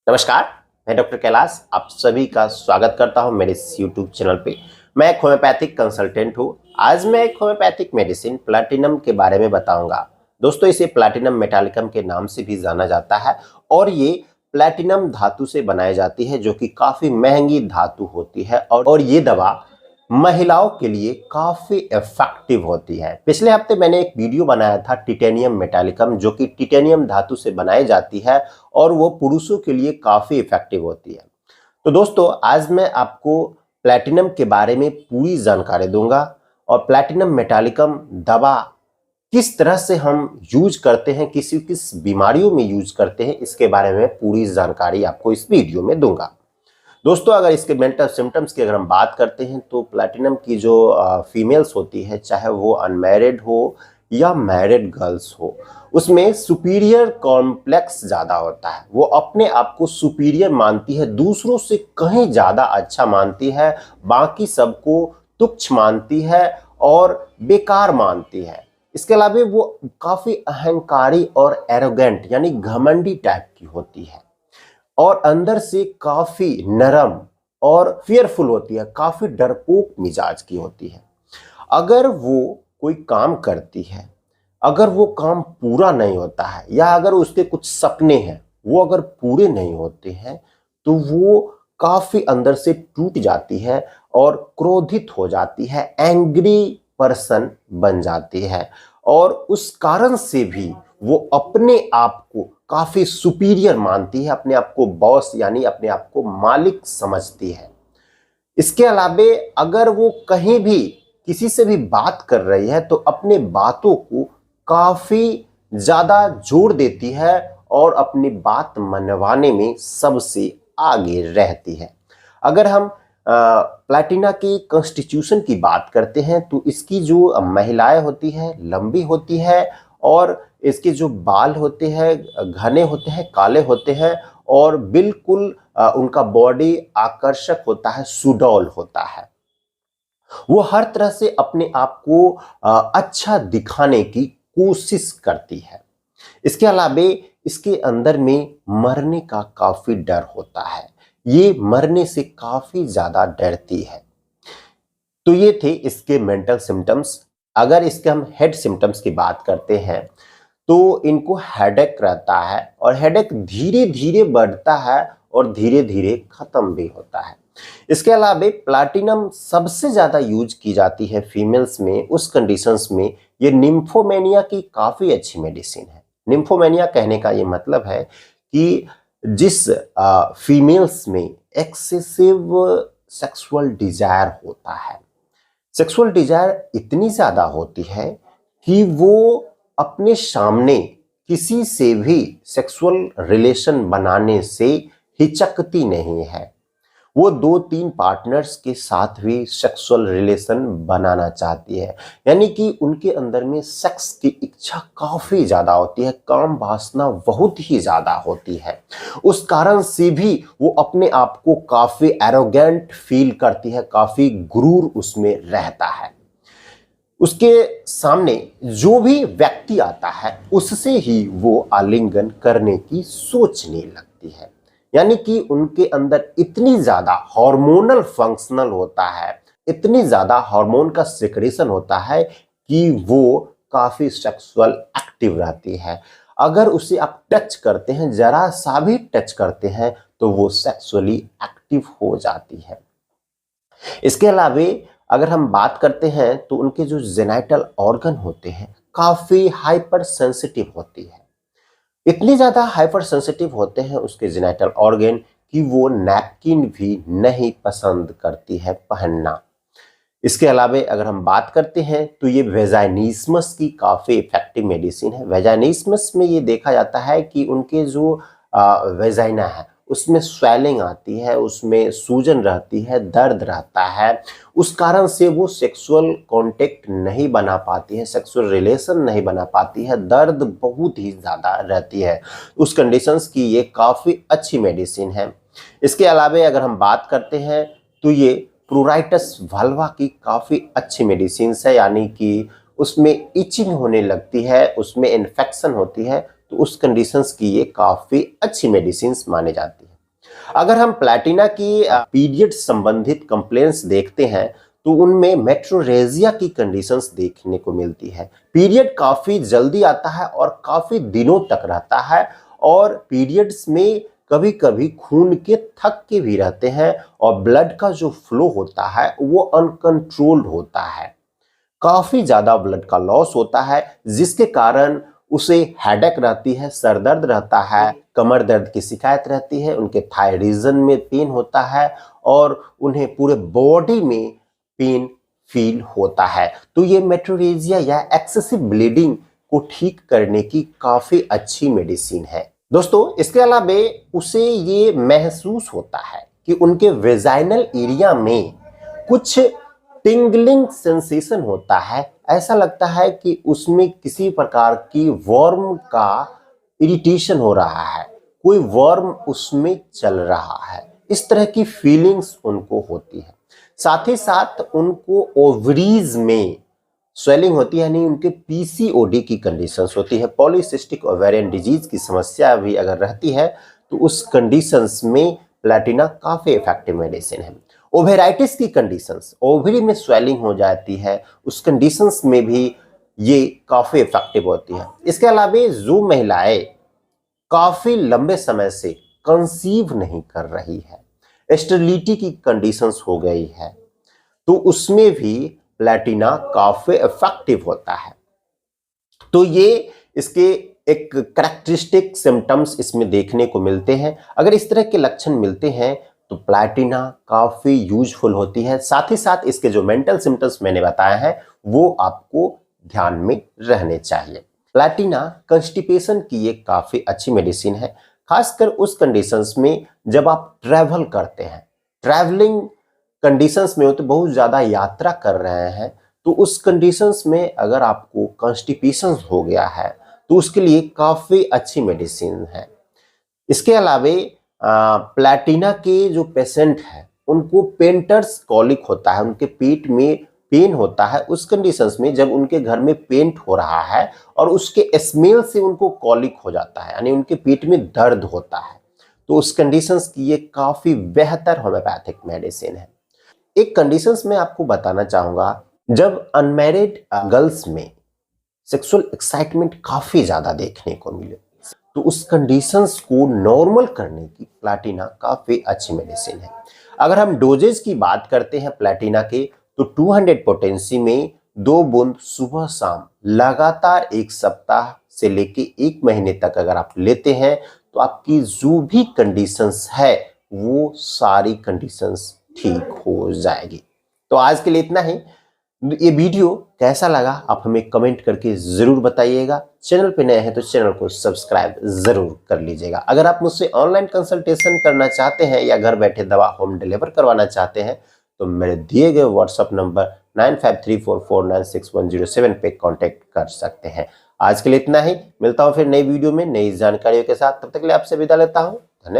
नमस्कार। मैं डॉक्टर कैलाश आप सभी का स्वागत करता हूं मेरे इस यूट्यूब चैनल पे। मैं एक होम्योपैथिक कंसल्टेंट हूं। आज मैं एक होम्योपैथिक मेडिसिन प्लैटिनम के बारे में बताऊंगा। दोस्तों, इसे प्लैटिनम मेटालिकम के नाम से भी जाना जाता है और ये प्लैटिनम धातु से बनाई जाती है, जो कि काफी महंगी धातु होती है और ये दवा महिलाओं के लिए काफी इफेक्टिव होती है। पिछले हफ्ते मैंने एक वीडियो बनाया था टिटेनियम मेटालिकम, जो कि टिटेनियम धातु से बनाई जाती है और वो पुरुषों के लिए काफी इफेक्टिव होती है। तो दोस्तों, आज मैं आपको प्लैटिनम के बारे में पूरी जानकारी दूंगा और प्लैटिनम मेटालिकम दवा किस तरह से हम यूज करते हैं, किस किस बीमारियों में यूज करते हैं, इसके बारे में पूरी जानकारी आपको इस वीडियो में दूंगा। दोस्तों, अगर इसके मेंटल सिम्टम्स की अगर हम बात करते हैं तो प्लैटिनम की जो फीमेल्स होती है, चाहे वो अनमैरिड हो या मैरिड गर्ल्स हो, उसमें सुपीरियर कॉम्प्लेक्स ज़्यादा होता है। वो अपने आप को सुपीरियर मानती है, दूसरों से कहीं ज़्यादा अच्छा मानती है, बाकी सबको तुच्छ मानती है और बेकार मानती है। इसके अलावा वो काफ़ी अहंकारी और एरोगेंट यानी घमंडी टाइप की होती है और अंदर से काफी नरम और फियरफुल होती है, काफी डरपोक मिजाज की होती है। अगर वो कोई काम करती है, अगर वो काम पूरा नहीं होता है या अगर उसके कुछ सपने हैं वो अगर पूरे नहीं होते हैं, तो वो काफी अंदर से टूट जाती है और क्रोधित हो जाती है, एंग्री पर्सन बन जाती है और उस कारण से भी वो अपने आप को काफी सुपीरियर मानती है, अपने आप को बॉस यानी अपने आप को मालिक समझती है। इसके अलावे अगर वो कहीं भी किसी से भी बात कर रही है तो अपने बातों को काफी ज्यादा जोर देती है और अपनी बात मनवाने में सबसे आगे रहती है। अगर हम प्लैटिना की कॉन्स्टिट्यूशन की बात करते हैं तो इसकी जो महिलाएं होती है लंबी होती है और इसके जो बाल होते हैं घने होते हैं, काले होते हैं और बिल्कुल उनका बॉडी आकर्षक होता है, सुडौल होता है। वो हर तरह से अपने आप को अच्छा दिखाने की कोशिश करती है। इसके अलावे इसके अंदर में मरने का काफी डर होता है, ये मरने से काफी ज्यादा डरती है। तो ये थे इसके मेंटल सिम्टम्स। अगर इसके हम हेड सिम्टम्स की बात करते हैं तो इनको हेडेक रहता है और हेडेक धीरे धीरे बढ़ता है और धीरे धीरे खत्म भी होता है। इसके अलावा प्लैटिनम सबसे ज्यादा यूज की जाती है फीमेल्स में, उस कंडीशंस में ये निम्फोमेनिया की काफी अच्छी मेडिसिन है। निम्फोमेनिया कहने का ये मतलब है कि जिस फीमेल्स में एक्सेसिव सेक्सुअल डिजायर होता है, सेक्सुअल डिजायर इतनी ज्यादा होती है कि वो अपने सामने किसी से भी सेक्सुअल रिलेशन बनाने से हिचकती नहीं है। वो 2-3 पार्टनर्स के साथ भी सेक्सुअल रिलेशन बनाना चाहती है, यानी कि उनके अंदर में सेक्स की इच्छा काफी ज्यादा होती है, काम वासना बहुत ही ज्यादा होती है। उस कारण से भी वो अपने आप को काफी एरोगेंट फील करती है, काफी गुरूर उसमें रहता है। उसके सामने जो भी व्यक्ति आता है उससे ही वो आलिंगन करने की सोचने लगती है, यानी कि उनके अंदर इतनी ज्यादा हार्मोनल फंक्शनल होता है, इतनी ज्यादा हार्मोन का सिक्रेशन होता है कि वो काफी सेक्सुअल एक्टिव रहती है। अगर उसे आप टच करते हैं, जरा सा भी टच करते हैं, तो वो सेक्सुअली एक्टिव हो जाती है। इसके अलावे अगर हम बात करते हैं तो उनके जो जेनाइटल ऑर्गन होते हैं काफी हाइपर सेंसिटिव होती है, इतनी ज्यादा हाइपर सेंसिटिव होते हैं उसके जेनाइटल ऑर्गन कि वो नैपकिन भी नहीं पसंद करती है पहनना। इसके अलावा अगर हम बात करते हैं तो ये वेजाइनिस्मस की काफी इफेक्टिव मेडिसिन है। वेजाइनिस्मस में ये देखा जाता है कि उनके जो वेजाइना है उसमें स्वेलिंग आती है, उसमें सूजन रहती है, दर्द रहता है, उस कारण से वो सेक्सुअल कांटेक्ट नहीं बना पाती है, सेक्सुअल रिलेशन नहीं बना पाती है, दर्द बहुत ही ज़्यादा रहती है। उस कंडीशंस की ये काफ़ी अच्छी मेडिसिन है। इसके अलावा अगर हम बात करते हैं तो ये प्रूराइटस वल्वा की काफ़ी अच्छी मेडिसिन है, यानी कि उसमें इचिंग होने लगती है, उसमें इन्फेक्शन होती है, तो उस कंडीशंस की ये काफ़ी अच्छी मेडिसिन माने जाती है। अगर हम प्लैटिना की पीरियड संबंधित कंप्लेंट्स देखते हैं तो उनमें मेट्रोरेजिया की कंडीशंस देखने को मिलती है। पीरियड काफी जल्दी आता है और काफी दिनों तक रहता है और पीरियड्स में कभी कभी खून के थक्के के भी रहते हैं और ब्लड का जो फ्लो होता है वो अनकंट्रोल्ड होता है। काफी ज्यादा ब्लड का लॉस होता है जिसके कारण उसे हेडेक रहती है, सर दर्द रहता है, कमर दर्द की शिकायत रहती है, उनके थाई रीजन में पेन होता है और उन्हें पूरे बॉडी में पेन फील होता है। तो ये मेट्रोरेजिया या एक्सेसिव ब्लीडिंग को ठीक करने की काफी अच्छी मेडिसिन है। दोस्तों इसके अलावा उसे ये महसूस होता है कि उनके वेजाइनल एरिया में कुछ टिंगलिंग सेंसेशन होता है, ऐसा लगता है कि उसमें किसी प्रकार की वर्म का इरिटेशन हो रहा है, कोई वर्म उसमें चल रहा है, इस तरह की फीलिंग्स उनको होती है। साथ ही साथ उनको ओवरीज में स्वेलिंग होती है, यानी उनके पीसीओडी की कंडीशंस होती है, पॉलीसिस्टिक ओवेरियन डिजीज की समस्या भी अगर रहती है तो उस कंडीशंस में प्लैटिना काफी इफेक्टिव मेडिसिन है। ओवेराइटिस की कंडीशंस, ओवरी में स्वेलिंग हो जाती है, उस कंडीशंस में भी ये काफी इफेक्टिव होती है। इसके अलावा जो महिलाएं काफी लंबे समय से कंसीव नहीं कर रही है, स्टेरिलिटी की कंडीशंस हो गई है, तो उसमें भी प्लैटिना काफी इफेक्टिव होता है। तो ये इसके एक कैरेक्टरिस्टिक सिम्टम्स इसमें देखने को मिलते हैं। अगर इस तरह के लक्षण मिलते हैं तो प्लैटिना काफी यूजफुल होती है। साथ ही साथ इसके जो मेंटल सिम्टम्स मैंने बताए हैं वो आपको ध्यान में रहने चाहिए। प्लैटिना कंस्टिपेशन की एक काफी अच्छी मेडिसिन है, खासकर उस कंडीशंस में जब आप ट्रैवल करते हैं, ट्रैवलिंग कंडीशंस में हो तो बहुत ज्यादा यात्रा कर रहे हैं, तो उस कंडीशंस में अगर आपको कंस्टिपेशन हो गया है तो उसके लिए काफी अच्छी मेडिसिन है। इसके अलावा प्लैटिना के जो पेशेंट है उनको पेंटर्स कॉलिक होता है, उनके पेट में पेन होता है, उस कंडीशंस में जब उनके घर में पेंट हो रहा है और उसके स्मेल से उनको कॉलिक हो जाता है, यानी उनके पेट में दर्द होता है, तो उस कंडीशंस की ये काफी बेहतर होम्योपैथिक मेडिसिन है। एक कंडीशंस में आपको बताना चाहूंगा, जब अनमैरिड गर्ल्स में सेक्सुअल एक्साइटमेंट काफी ज्यादा देखने को मिले तो उस कंडीशंस को नॉर्मल करने की प्लैटिना काफी अच्छी मेडिसिन है। अगर हम डोजेज की बात करते हैं प्लैटिना के तो 200 पोटेंसी में 2 बूंद सुबह शाम लगातार 1 सप्ताह से लेके 1 महीने तक अगर आप लेते हैं तो आपकी जो भी कंडीशंस है वो सारी कंडीशंस ठीक हो जाएगी। तो आज के लिए इतना ही। ये वीडियो कैसा लगा आप हमें कमेंट करके जरूर बताइएगा। चैनल पे नए हैं तो चैनल को सब्सक्राइब जरूर कर लीजिएगा। अगर आप मुझसे ऑनलाइन कंसल्टेशन करना चाहते हैं या घर बैठे दवा होम डिलीवर करवाना चाहते हैं तो मेरे दिए गए व्हाट्सएप नंबर 9534496107 पे कांटेक्ट कर सकते हैं। आज के लिए इतना ही, मिलता हूं फिर नई वीडियो में नई जानकारियों के साथ, तब तक के लिए आपसे विदा लेता हूं। धन्यवाद।